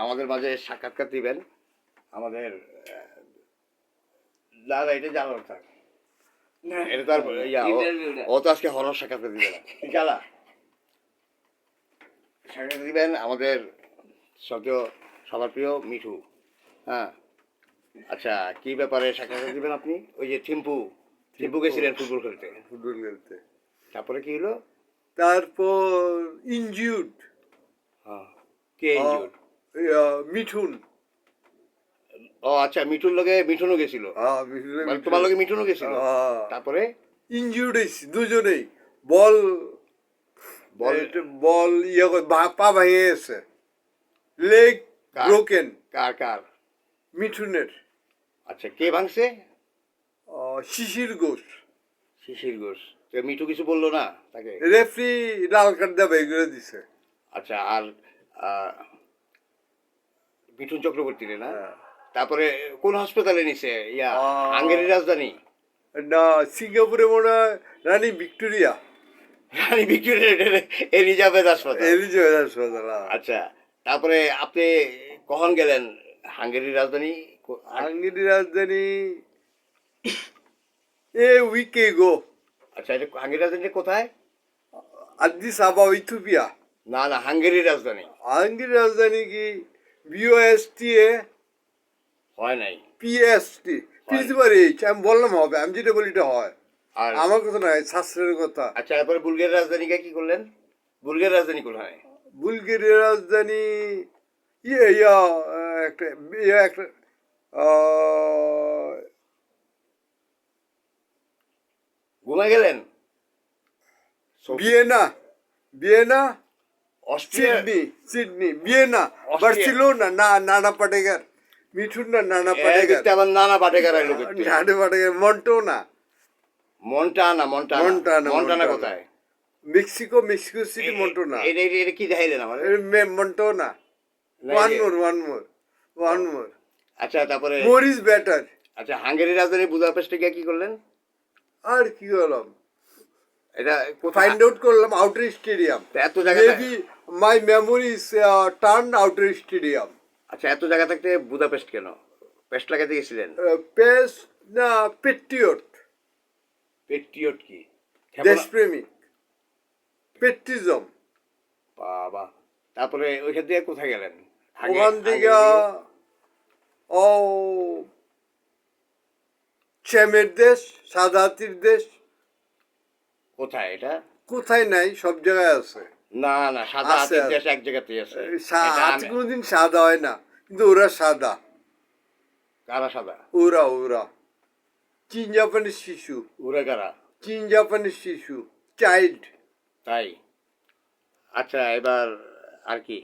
আমাদের মাঝে সাক্ষাৎকার দিবেন আমাদের দাদা এটা জানার থাক এটা তো আর ও তো আজকে হরর সাক্ষাৎকার দিবে না জানা সাক্ষাৎকার দিবেন আমাদের সবার প্রিয় মিঠু। হ্যাঁ আচ্ছা কি ব্যাপারে সাক্ষাৎকার দিবেন আপনি? ওই যে টিম্পু গেছিলেন ফুটবল খেলতে তারপরে কি হলো? তারপর ইনজিউড। হ্যাঁ কে ইনজিউড? মিঠুন। ও আচ্ছা মিঠুনও গেছিল। মানে তোমার লগে মিঠুনও গেছিল। তারপরে ইনজিউড দুজনেই বল বল পা ভেঙে গেছে, লেগ ব্রোকেন। কার? মিঠুনের। আচ্ছা কে ভাঙছে? শিশির ঘোষ। তো মিঠু কিছু বললো না তাকে? রেফারি লাল কার্ড দিয়ে বের করে দিছে। আচ্ছা আর মিঠুন চক্রবর্তী না? তারপরে কোন হাসপাতালে নিছে? হাঙ্গেরির রাজধানী না, সিঙ্গাপুরে মনে হয় রানী ভিক্টোরিয়া এলিজাবেথ হাসপাতাল। আচ্ছা, তারপরে আপনি কখন গেলেন হাঙ্গেরির রাজধানী? উইকে গো। আচ্ছা এটা হাঙ্গেরির রাজধানী কোথায়? আদিস আবাবা, ইথিওপিয়া। না হাঙ্গেরির রাজধানী কি বিওএসটি হয় নাই, পিএসটি পিএসটি আমি বললাম হবে, আমি যেটা বলি এটা হয়। আর আমার কথা নয়, শাস্ত্রের কথা। আচ্ছা এরপরে বুলগেরিয়ার রাজধানীকে কি করলেন? বুলগেরিয়ার রাজধানী কোথায়? বুলগেরিয়ার রাজধানী একটা ঘুমে গেলেন? Vienna, Austria, Sydney, Vienna, Barcelona. নানা পাটেকার, মিঠুন না নানা পাটেকার। আবার নানা পাটেকার আইলো। মন্টানা কোথায়? Mexico City, Montana. এটা কি দেখাইলেন আমার? মন্টোনা। One more. আচ্ছা তারপরে মরিস ব্যাটার। আচ্ছা হাঙ্গেরির রাজধানী বুদাপেস্টে গিয়ে কি করলেন? আর কি করলাম, এটা ফাইন্ড আউট করলাম আউটার স্টেডিয়াম। এত জায়গা মাই মেমোরিজ টার্ন আউটার স্টেডিয়াম। আচ্ছা এত জায়গা থাকতে বুদাপেস্ট কেন? পেস্ট লাগাতে গেছিলেন? পেস্ট না, পেট্রিয়ট কি? দেশপ্রেমিক, পেট্রিজম। বাবা তারপরে ওইখান থেকে কোথায় গেলেন? ওখান থেকে চ্যামের দেশ, সাদাতির দেশ। কোথায় এটা? কোথায় নাই, সব জায়গায় আছে। না সাদা হাতির দেশ এক জায়গাতেই আছে। হাতি কোনোদিন সাদা হয় না, কিন্তু ওরা সাদা। কারা সাদা? ওরা চীন জাপানের শিশু। ওরা কারা? চীন জাপানের শিশু, চাইল্ড। তাই? আচ্ছা এবার আর কি?